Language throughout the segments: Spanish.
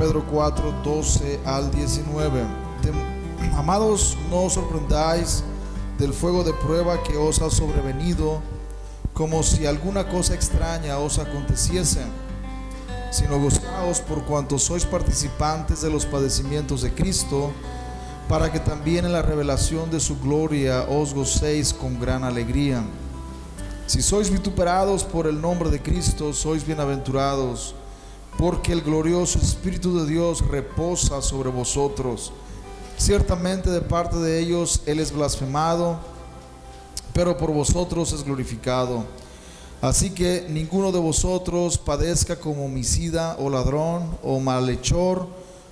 Pedro 4, 12 al 19. Amados, no os sorprendáis del fuego de prueba que os ha sobrevenido, como si alguna cosa extraña os aconteciese, sino gozaos por cuanto sois participantes de los padecimientos de Cristo, para que también en la revelación de su gloria os gocéis con gran alegría. Si sois vituperados por el nombre de Cristo, sois bienaventurados, porque el glorioso Espíritu de Dios reposa sobre vosotros. Ciertamente de parte de ellos Él es blasfemado, pero por vosotros es glorificado. Así que ninguno de vosotros padezca como homicida o ladrón o malhechor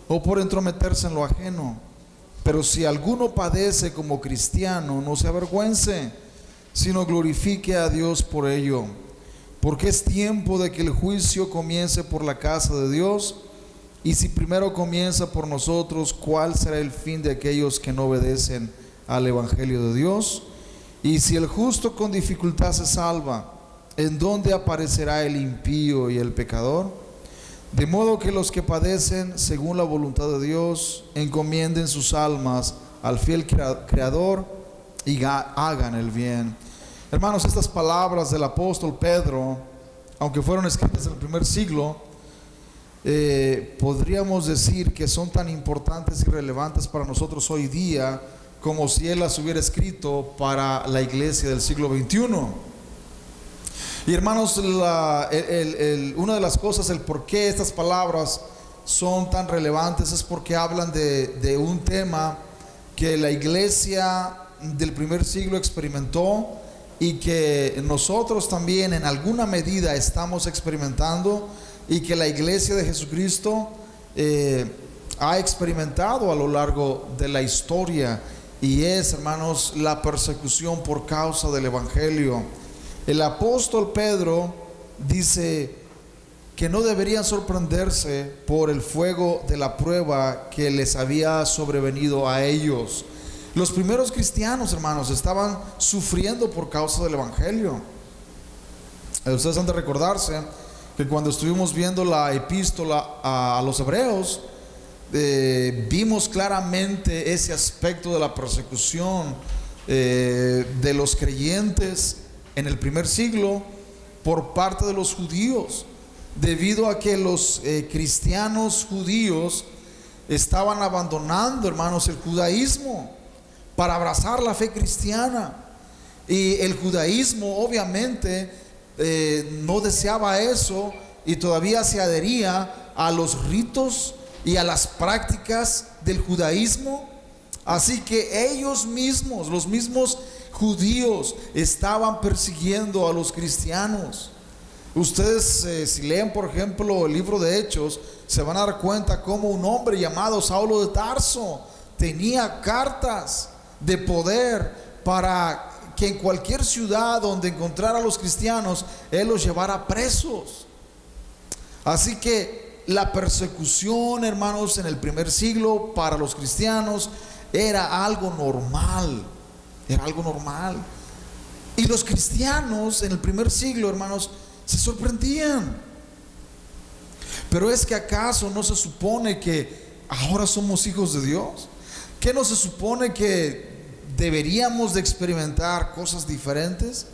o por entrometerse en lo ajeno. Pero si alguno padece como cristiano, no se avergüence, sino glorifique a Dios por ello. Porque es tiempo de que el juicio comience por la casa de Dios. Y si primero comienza por nosotros, ¿cuál será el fin de aquellos que no obedecen al Evangelio de Dios? Y si el justo con dificultad se salva, ¿en dónde aparecerá el impío y el pecador? De modo que los que padecen según la voluntad de Dios encomienden sus almas al fiel Creador y hagan el bien. Hermanos, estas palabras del apóstol Pedro, aunque fueron escritas en el primer siglo, podríamos decir que son tan importantes y relevantes para nosotros hoy día como si él las hubiera escrito para la iglesia del siglo XXI. Y hermanos, una de las cosas, el por qué estas palabras son tan relevantes, es porque hablan de un tema que la iglesia del primer siglo experimentó y que nosotros también en alguna medida estamos experimentando, y que la iglesia de Jesucristo ha experimentado a lo largo de la historia, y es, hermanos, la persecución por causa del Evangelio. El apóstol Pedro dice que no deberían sorprenderse por el fuego de la prueba que les había sobrevenido a ellos. Los primeros cristianos, hermanos, estaban sufriendo por causa del Evangelio. Ustedes han de recordarse que cuando estuvimos viendo la epístola a los hebreos, vimos claramente ese aspecto de la persecución de los creyentes en el primer siglo por parte de los judíos, debido a que los cristianos judíos estaban abandonando, hermanos, el judaísmo para abrazar la fe cristiana. Y el judaísmo obviamente no deseaba eso, y todavía se adhería a los ritos y a las prácticas del judaísmo. Así que ellos mismos, los mismos judíos, estaban persiguiendo a los cristianos. Ustedes si leen por ejemplo el libro de Hechos, se van a dar cuenta cómo un hombre llamado Saulo de Tarso tenía cartas de poder para que en cualquier ciudad donde encontrara a los cristianos, él los llevara presos. Así que la persecución, hermanos, en el primer siglo para los cristianos era algo normal. Era algo normal. Y los cristianos en el primer siglo, hermanos, se sorprendían. Pero es que ¿acaso no se supone que ahora somos hijos de Dios? ¿Qué no se supone que deberíamos de experimentar cosas diferentes?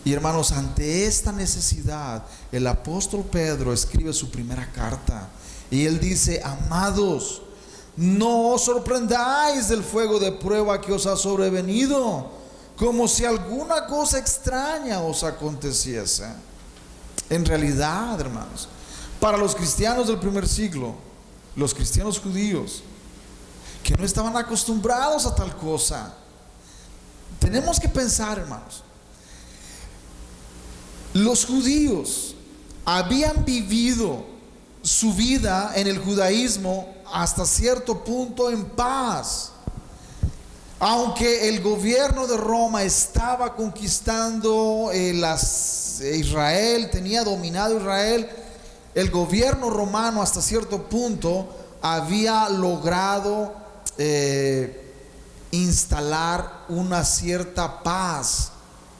Y hermanos, ante esta necesidad, el apóstol Pedro escribe su primera carta, y él dice: amados, no os sorprendáis del fuego de prueba que os ha sobrevenido, como si alguna cosa extraña os aconteciese. En realidad, hermanos, para los cristianos del primer siglo, los cristianos judíos, que no estaban acostumbrados a tal cosa, tenemos que pensar, hermanos, los judíos habían vivido su vida en el judaísmo hasta cierto punto en paz. Aunque el gobierno de Roma estaba conquistando Israel, tenía dominado Israel, el gobierno romano hasta cierto punto había logrado instalar una cierta paz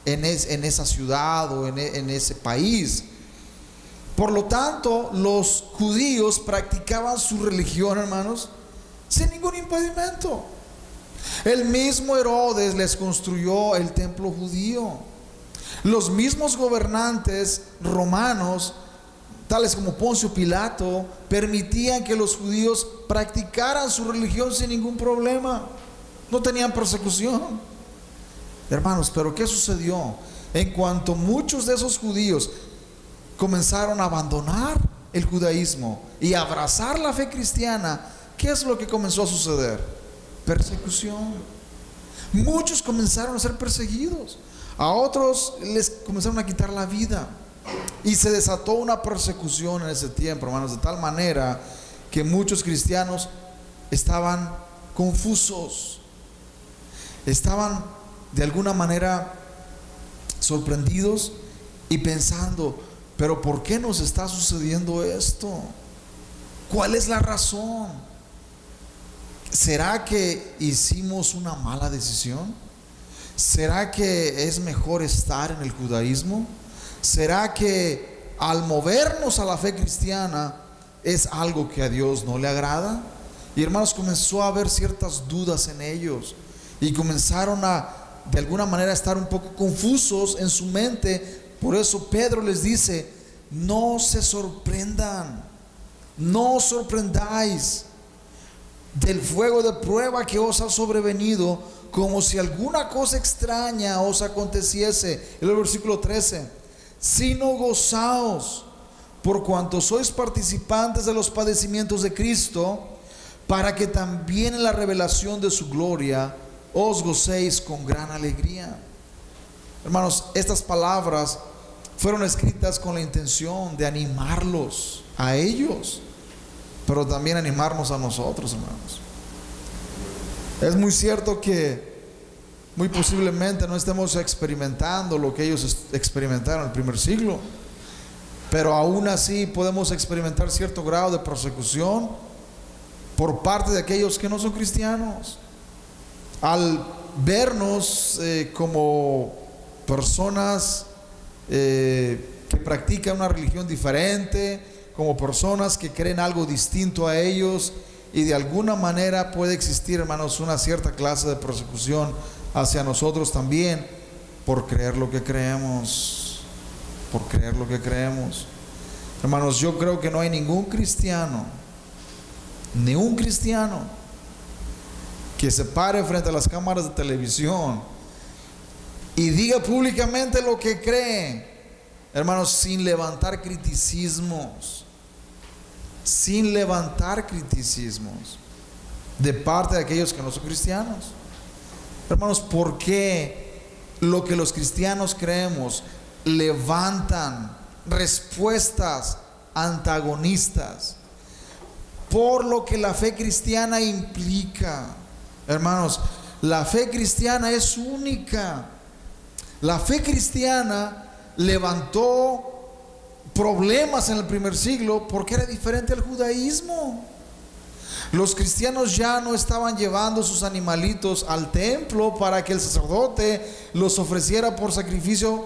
en esa ciudad o en ese país. Por lo tanto, los judíos practicaban su religión, hermanos, sin ningún impedimento. El mismo Herodes les construyó el templo judío. Los mismos gobernantes romanos, tales como Poncio Pilato, permitían que los judíos practicaran su religión sin ningún problema. No tenían persecución. Hermanos, pero ¿qué sucedió? En cuanto muchos de esos judíos comenzaron a abandonar el judaísmo y a abrazar la fe cristiana, ¿qué es lo que comenzó a suceder? Persecución. Muchos comenzaron a ser perseguidos. A otros les comenzaron a quitar la vida. Y se desató una persecución en ese tiempo, hermanos, de tal manera que muchos cristianos estaban confusos. Estaban de alguna manera sorprendidos y pensando, pero ¿por qué nos está sucediendo esto? ¿Cuál es la razón? ¿Será que hicimos una mala decisión? ¿Será que es mejor estar en el judaísmo? ¿Será que al movernos a la fe cristiana es algo que a Dios no le agrada? Y hermanos, comenzó a haber ciertas dudas en ellos y comenzaron a de alguna manera estar un poco confusos en su mente. Por eso Pedro les dice: no se sorprendan, no os sorprendáis del fuego de prueba que os ha sobrevenido, como si alguna cosa extraña os aconteciese. El versículo 13: sino gozaos por cuanto sois participantes de los padecimientos de Cristo, para que también en la revelación de su gloria os gocéis con gran alegría. Hermanos, estas palabras fueron escritas con la intención de animarlos a ellos, pero también animarnos a nosotros, hermanos. Es muy cierto que muy posiblemente no estemos experimentando lo que ellos experimentaron en el primer siglo, pero aún así podemos experimentar cierto grado de persecución por parte de aquellos que no son cristianos. Al vernos como personas que practican una religión diferente, como personas que creen algo distinto a ellos, y de alguna manera puede existir, hermanos, una cierta clase de persecución hacia nosotros también por creer lo que creemos, por creer lo que creemos. Hermanos, yo creo que no hay ningún cristiano, ni un cristiano que se pare frente a las cámaras de televisión y diga públicamente lo que cree, hermanos, sin levantar criticismos, sin levantar criticismos de parte de aquellos que no son cristianos. Hermanos, ¿por qué lo que los cristianos creemos levantan respuestas antagonistas por lo que la fe cristiana implica? Hermanos, la fe cristiana es única. La fe cristiana levantó problemas en el primer siglo porque era diferente al judaísmo. Los cristianos ya no estaban llevando sus animalitos al templo para que el sacerdote los ofreciera por sacrificio,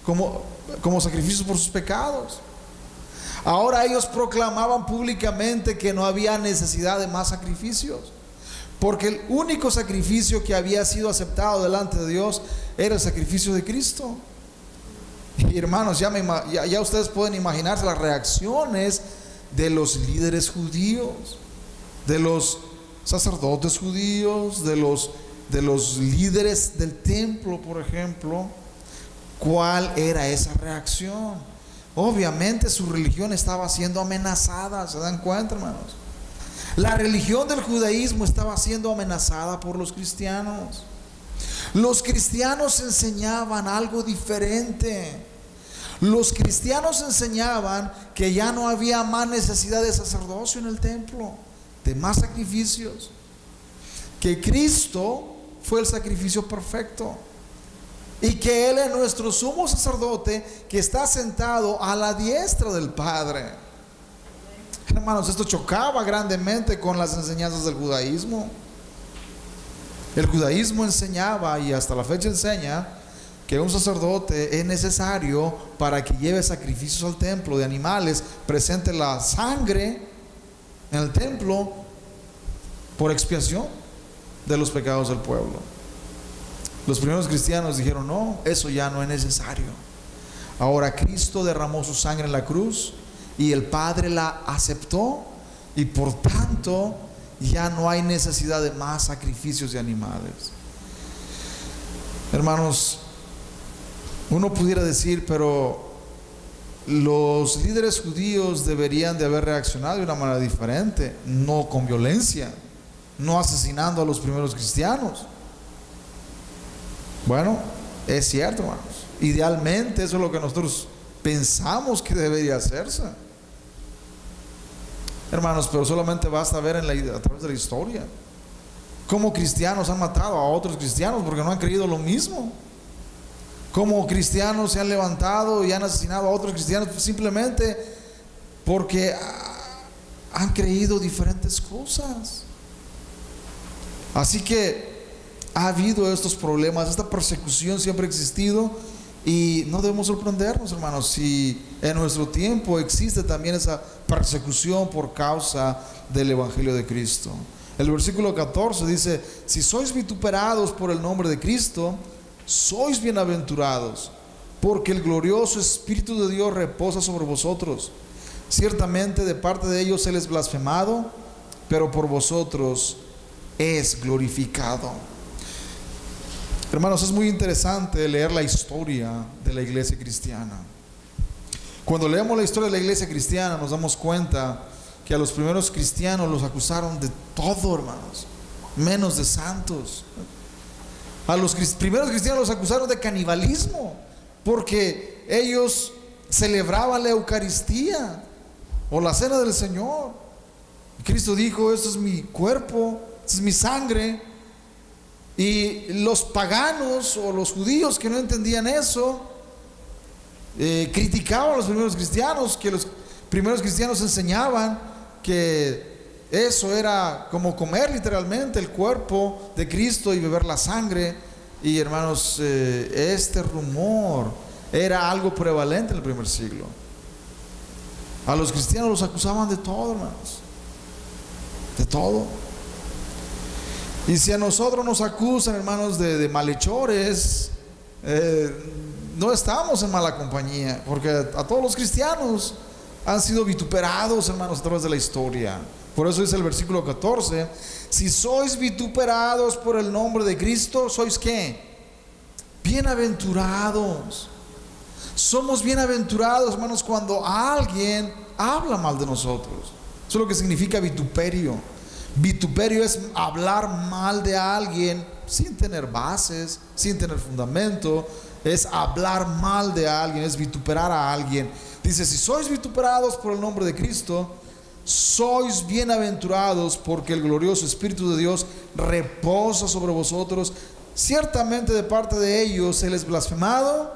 como sacrificios por sus pecados. Ahora ellos proclamaban públicamente que no había necesidad de más sacrificios, porque el único sacrificio que había sido aceptado delante de Dios era el sacrificio de Cristo. Y hermanos, ya ustedes pueden imaginarse las reacciones de los líderes judíos, de los sacerdotes judíos, de los líderes del templo, por ejemplo. ¿Cuál era esa reacción? Obviamente su religión estaba siendo amenazada. ¿Se dan cuenta, hermanos? La religión del judaísmo estaba siendo amenazada por los cristianos. Los cristianos enseñaban algo diferente. Los cristianos enseñaban que ya no había más necesidad de sacerdocio en el templo, de más sacrificios, que Cristo fue el sacrificio perfecto y que Él es nuestro sumo sacerdote que está sentado a la diestra del Padre. Hermanos, esto chocaba grandemente con las enseñanzas del judaísmo. El judaísmo enseñaba, y hasta la fecha enseña, que un sacerdote es necesario para que lleve sacrificios al templo de animales, presente la sangre en el templo por expiación de los pecados del pueblo. Los primeros cristianos dijeron: no, eso ya no es necesario. Ahora Cristo derramó su sangre en la cruz y el Padre la aceptó, y por tanto ya no hay necesidad de más sacrificios de animales. Hermanos, uno pudiera decir: pero los líderes judíos deberían de haber reaccionado de una manera diferente, no con violencia, no asesinando a los primeros cristianos. Bueno, es cierto, hermanos, idealmente eso es lo que nosotros pensamos que debería hacerse, hermanos, pero solamente basta ver a través de la historia cómo cristianos han matado a otros cristianos porque no han creído lo mismo. Cómo cristianos se han levantado y han asesinado a otros cristianos simplemente porque han creído diferentes cosas. Así que ha habido estos problemas, esta persecución siempre ha existido, y no debemos sorprendernos, hermanos, si en nuestro tiempo existe también esa persecución por causa del Evangelio de Cristo. El versículo 14 dice: si sois vituperados por el nombre de Cristo, sois bienaventurados, porque el glorioso Espíritu de Dios reposa sobre vosotros. Ciertamente de parte de ellos Él es blasfemado, pero por vosotros es glorificado. Hermanos, es muy interesante leer la historia de la iglesia cristiana. Cuando leemos la historia de la iglesia cristiana, nos damos cuenta que a los primeros cristianos los acusaron de todo, hermanos, menos de santos. A los primeros cristianos los acusaron de canibalismo, porque ellos celebraban la Eucaristía o la cena del Señor. Cristo dijo: esto es mi cuerpo, esta es mi sangre. Y los paganos o los judíos que no entendían eso criticaban a los primeros cristianos, que los primeros cristianos enseñaban que eso era como comer literalmente el cuerpo de Cristo y beber la sangre. Y hermanos, este rumor era algo prevalente en el primer siglo. A los cristianos los acusaban de todo, hermanos, de todo. Y si a nosotros nos acusan, hermanos, de malhechores, no estamos en mala compañía, porque a todos los cristianos han sido vituperados, hermanos, a través de la historia. Por eso dice el versículo 14: si sois vituperados por el nombre de Cristo, ¿sois qué? Bienaventurados. Somos bienaventurados, hermanos, cuando alguien habla mal de nosotros. Eso es lo que significa vituperio. Vituperio es hablar mal de alguien sin tener bases, sin tener fundamento. Es hablar mal de alguien, es vituperar a alguien. Dice: si sois vituperados por el nombre de Cristo, sois bienaventurados, porque el glorioso Espíritu de Dios reposa sobre vosotros. Ciertamente de parte de ellos Él es blasfemado,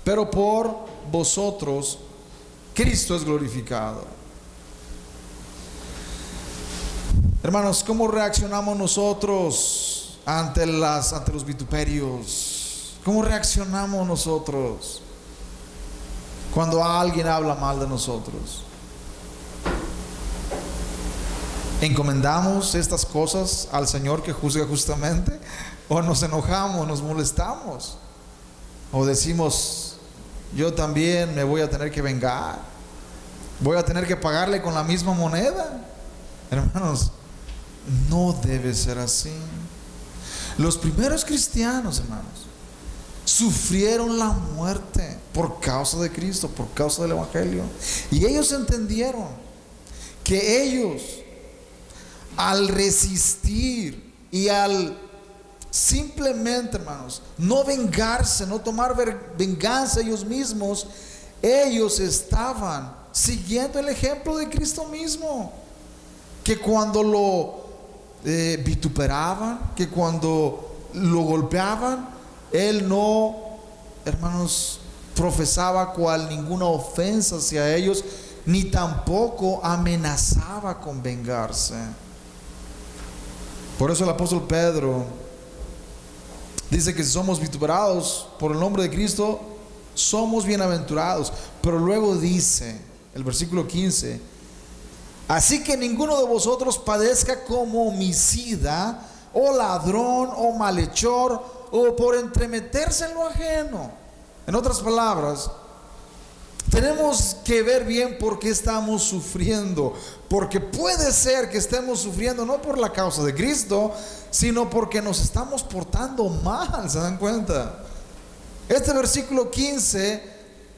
pero por vosotros Cristo es glorificado. Hermanos, ¿cómo reaccionamos nosotros ante los vituperios? ¿Cómo reaccionamos nosotros cuando alguien habla mal de nosotros? ¿Encomendamos estas cosas al Señor que juzga justamente? ¿O nos enojamos, nos molestamos? ¿O decimos: yo también me voy a tener que vengar, voy a tener que pagarle con la misma moneda? Hermanos, no debe ser así. Los primeros cristianos, hermanos, sufrieron la muerte por causa de Cristo, por causa del Evangelio. Y ellos entendieron que ellos, al resistir y al simplemente, hermanos, no vengarse, no tomar venganza ellos mismos, ellos estaban siguiendo el ejemplo de Cristo mismo, que cuando lo vituperaban, que cuando lo golpeaban, Él no, hermanos, profesaba ninguna ofensa hacia ellos, ni tampoco amenazaba con vengarse. Por eso el apóstol Pedro Dice que si somos vituperados por el nombre de Cristo, somos bienaventurados. Pero luego dice, el versículo 15: así que ninguno de vosotros padezca como homicida, o ladrón, o malhechor, o por entremeterse en lo ajeno. En otras palabras, tenemos que ver bien por qué estamos sufriendo, porque puede ser que estemos sufriendo no por la causa de Cristo, sino porque nos estamos portando mal. ¿Se dan cuenta? Este versículo 15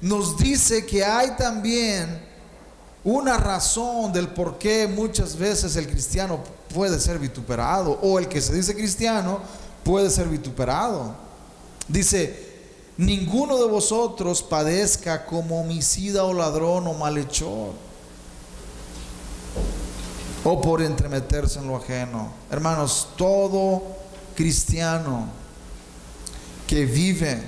nos dice que hay también una razón del por qué muchas veces el cristiano puede ser vituperado, o el que se dice cristiano puede ser vituperado. Dice: ninguno de vosotros padezca como homicida, o ladrón, o malhechor, o por entremeterse en lo ajeno. Hermanos, todo cristiano que vive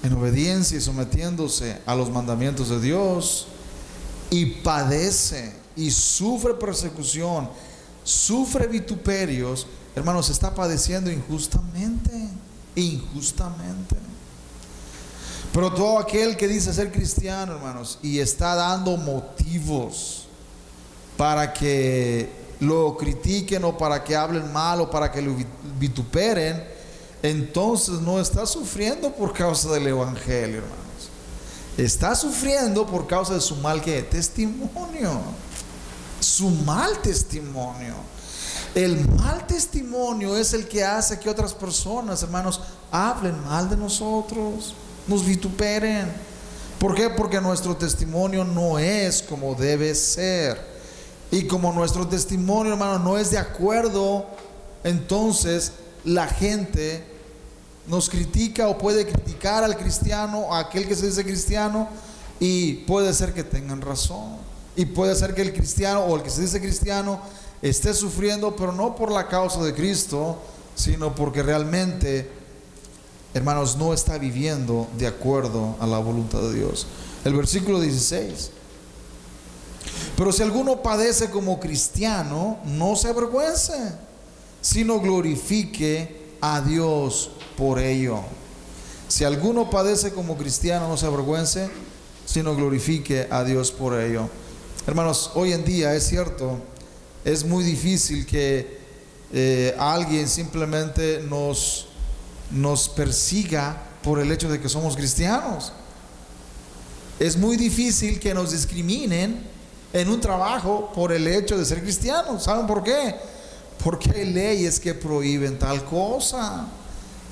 en obediencia y sometiéndose a los mandamientos de Dios, y padece y sufre persecución, sufre vituperios, hermanos, está padeciendo injustamente. Pero todo aquel que dice ser cristiano, hermanos, y está dando motivos para que lo critiquen, o para que hablen mal, o para que lo vituperen, entonces no está sufriendo por causa del evangelio, hermanos. Está sufriendo por causa de su mal testimonio. Su mal testimonio. El mal testimonio es el que hace que otras personas, hermanos, hablen mal de nosotros, nos vituperen. ¿Por qué? Porque nuestro testimonio no es como debe ser. Y como nuestro testimonio, hermano, no es de acuerdo, entonces la gente nos critica, o puede criticar al cristiano, a aquel que se dice cristiano, y puede ser que tengan razón. Y puede ser que el cristiano, o el que se dice cristiano, esté sufriendo, pero no por la causa de Cristo, sino porque realmente, hermanos, no está viviendo de acuerdo a la voluntad de Dios. El versículo 16: pero si alguno padece como cristiano, no se avergüence, sino glorifique a Dios por ello. Si alguno padece como cristiano, no se avergüence, sino glorifique a Dios por ello. Hermanos, hoy en día es cierto, es muy difícil que alguien simplemente nos persiga por el hecho de que somos cristianos. Es muy difícil que nos discriminen en un trabajo por el hecho de ser cristianos. ¿Saben por qué? Porque hay leyes que prohíben tal cosa.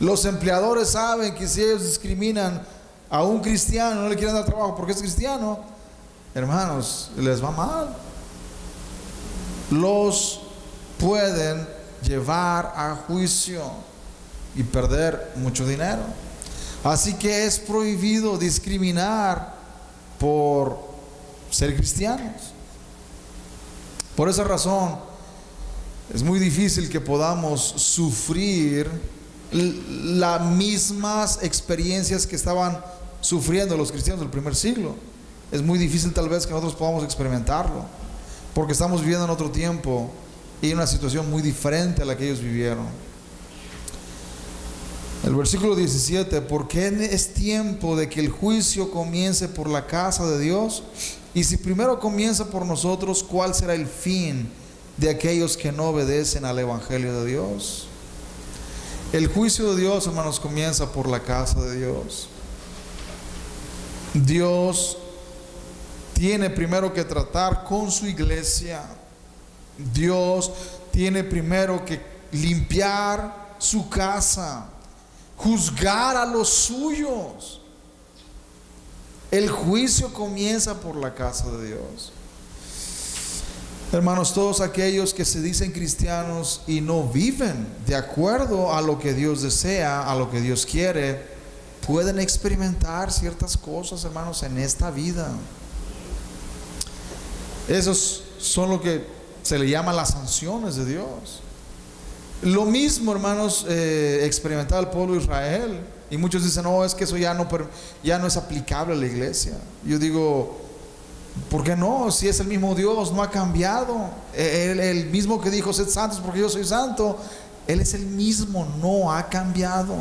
Los empleadores saben que si ellos discriminan a un cristiano, no le quieren dar trabajo porque es cristiano, hermanos, les va mal. Los pueden llevar a juicio y perder mucho dinero. Así que es prohibido discriminar por ser cristianos. Por esa razón es muy difícil que podamos sufrir las mismas experiencias que estaban sufriendo los cristianos del primer siglo. Es muy difícil tal vez que nosotros podamos experimentarlo, porque estamos viviendo en otro tiempo y en una situación muy diferente a la que ellos vivieron. El versículo 17: porque es tiempo de que el juicio comience por la casa de Dios, y si primero comienza por nosotros, ¿cuál será el fin de aquellos que no obedecen al evangelio de Dios? El juicio de Dios, hermanos, comienza por la casa de Dios. Dios tiene primero que tratar con su iglesia. Dios tiene primero que limpiar su casa, juzgar a los suyos. El juicio comienza por la casa de Dios. Hermanos, todos aquellos que se dicen cristianos y no viven de acuerdo a lo que Dios desea, a lo que Dios quiere, pueden experimentar ciertas cosas, hermanos, en esta vida. Esos son lo que se le llama las sanciones de Dios. Lo mismo, hermanos, experimentaba el pueblo de Israel. Y muchos dicen: no, es que eso ya no es aplicable a la iglesia. Yo digo: ¿por qué no? Si es el mismo Dios, no ha cambiado. El mismo que dijo: sed santos porque yo soy santo, Él es el mismo, no ha cambiado.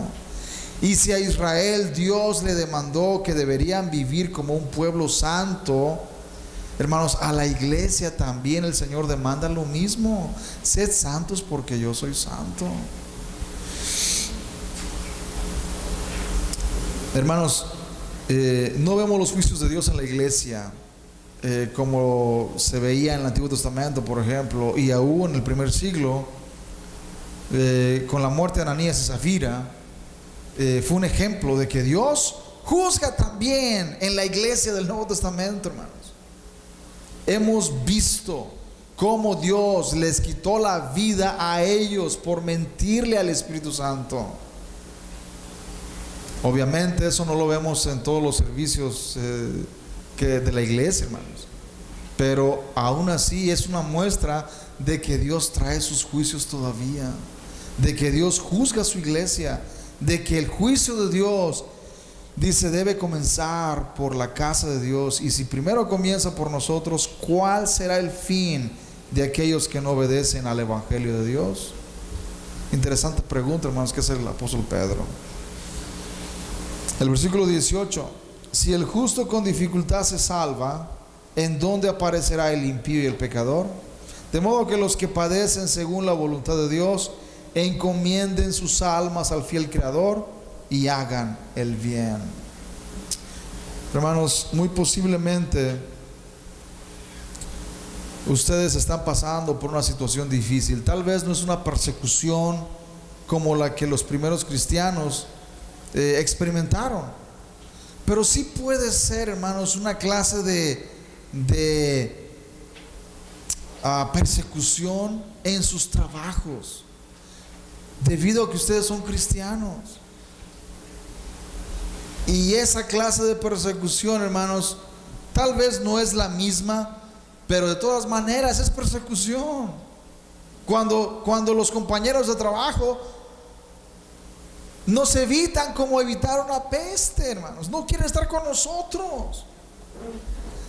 Y si a Israel Dios le demandó que deberían vivir como un pueblo santo, hermanos, a la iglesia también el Señor demanda lo mismo: sed santos porque yo soy santo. Hermanos, no vemos los juicios de Dios en la iglesia como se veía en el Antiguo Testamento, por ejemplo, y aún en el primer siglo, con la muerte de Ananías y Zafira. Fue un ejemplo de que Dios juzga también en la iglesia del Nuevo Testamento, hermanos. Hemos visto cómo Dios les quitó la vida a ellos por mentirle al Espíritu Santo. Obviamente eso no lo vemos en todos los servicios de la iglesia, hermanos, pero aún así es una muestra de que Dios trae sus juicios todavía, de que Dios juzga a su iglesia, de que el juicio de Dios, dice, debe comenzar por la casa de Dios. Y si primero comienza por nosotros, ¿cuál será el fin de aquellos que no obedecen al Evangelio de Dios? Interesante pregunta, hermanos, que es el apóstol Pedro. El versículo 18: si el justo con dificultad se salva, ¿en dónde aparecerá el impío y el pecador? De modo que los que padecen según la voluntad de Dios encomienden sus almas al fiel Creador y hagan el bien. Hermanos, muy posiblemente ustedes están pasando por una situación difícil. Tal vez no es una persecución como la que los primeros cristianos experimentaron, pero sí puede ser, hermanos, una clase de persecución en sus trabajos, debido a que ustedes son cristianos. Y esa clase de persecución, hermanos, tal vez no es la misma, pero de todas maneras es persecución. Cuando los compañeros de trabajo nos evitan como evitar una peste, hermanos, no quieren estar con nosotros,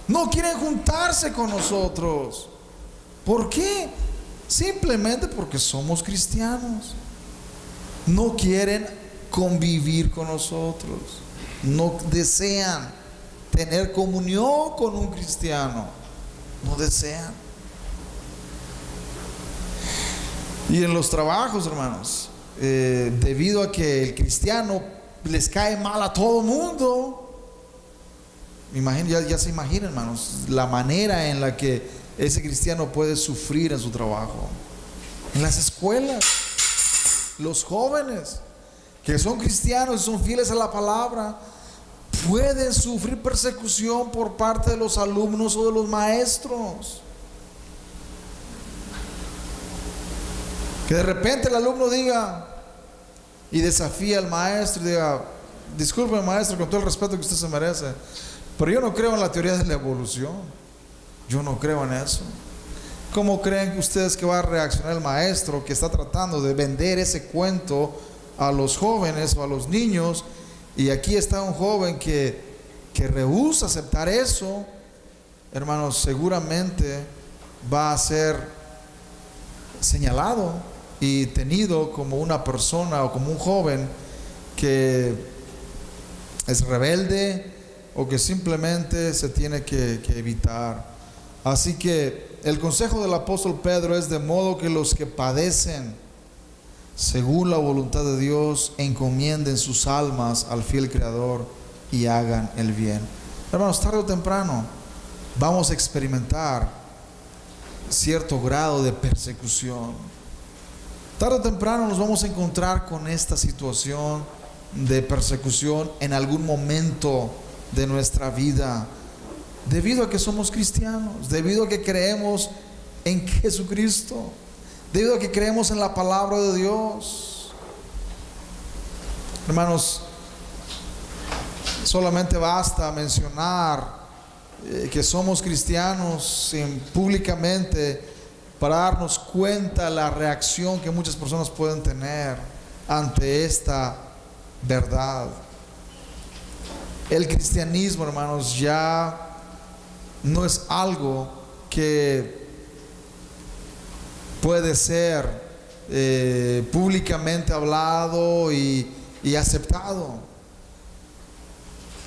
no quieren juntarse con nosotros. ¿Por qué? Simplemente porque somos cristianos. No quieren convivir con nosotros, no desean tener comunión con un cristiano, no desean. Y en los trabajos, hermanos, debido a que el cristiano les cae mal a todo mundo, ya se imaginan, hermanos, la manera en la que ese cristiano puede sufrir en su trabajo. En las escuelas, los jóvenes que son cristianos y son fieles a la palabra pueden sufrir persecución por parte de los alumnos o de los maestros. Que de repente el alumno diga y desafía al maestro y diga: disculpe, maestro, con todo el respeto que usted se merece, pero yo no creo en la teoría de la evolución, yo no creo en eso. ¿Cómo creen ustedes que va a reaccionar el maestro que está tratando de vender ese cuento a los jóvenes o a los niños? Y aquí está un joven que rehúsa aceptar eso. Hermanos, seguramente va a ser señalado y tenido como una persona o como un joven que es rebelde o que simplemente se tiene que evitar. Así que el consejo del apóstol Pedro es: de modo que los que padecen según la voluntad de Dios encomienden sus almas al fiel Creador y hagan el bien. Hermanos, tarde o temprano vamos a experimentar cierto grado de persecución. Tarde o temprano nos vamos a encontrar con esta situación de persecución en algún momento de nuestra vida, debido a que somos cristianos, debido a que creemos en Jesucristo, debido a que creemos en la palabra de Dios. Hermanos, solamente basta mencionar que somos cristianos públicamente para darnos cuenta la reacción que muchas personas pueden tener ante esta verdad. El cristianismo, hermanos, ya no es algo que puede ser públicamente hablado y aceptado.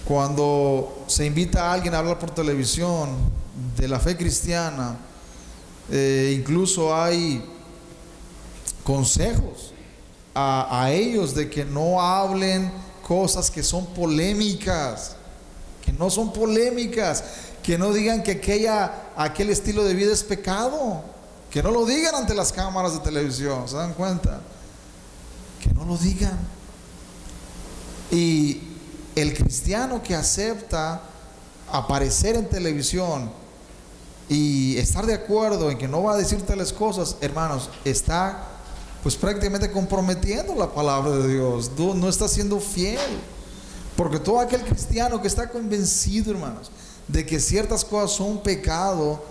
Cuando se invita a alguien a hablar por televisión de la fe cristiana, incluso hay consejos a ellos de que no hablen cosas que son polémicas, que no son polémicas, que no digan que aquel estilo de vida es pecado, que no lo digan ante las cámaras de televisión. ¿Se dan cuenta? Que no lo digan. Y el cristiano que acepta aparecer en televisión y estar de acuerdo en que no va a decir tales cosas, hermanos, está pues prácticamente comprometiendo la palabra de Dios. No está siendo fiel. Porque todo aquel cristiano que está convencido, hermanos, de que ciertas cosas son pecado,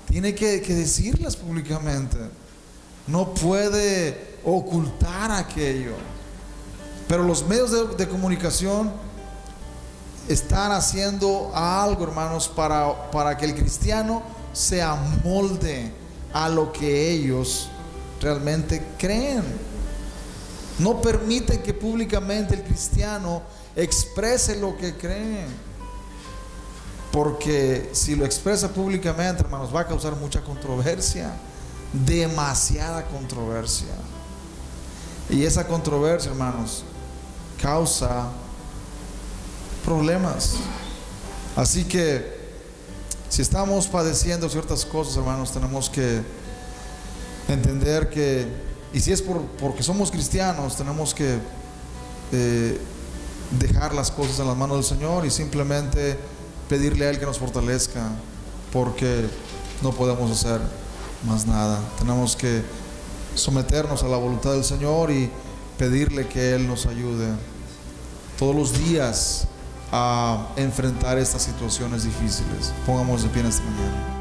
tiene que decirlas públicamente. No puede ocultar aquello. Pero los medios de comunicación están haciendo algo, hermanos, para que el cristiano se amolde a lo que ellos realmente creen. No permiten que públicamente el cristiano exprese lo que cree, porque si lo expresa públicamente, hermanos, va a causar mucha controversia, demasiada controversia, y esa controversia, hermanos, causa problemas. Así que si estamos padeciendo ciertas cosas, hermanos, tenemos que entender que, y si es porque somos cristianos, tenemos que dejar las cosas en las manos del Señor y simplemente pedirle a Él que nos fortalezca, porque no podemos hacer más nada. Tenemos que someternos a la voluntad del Señor y pedirle que Él nos ayude todos los días a enfrentar estas situaciones difíciles. Pongamos de pie en esta mañana.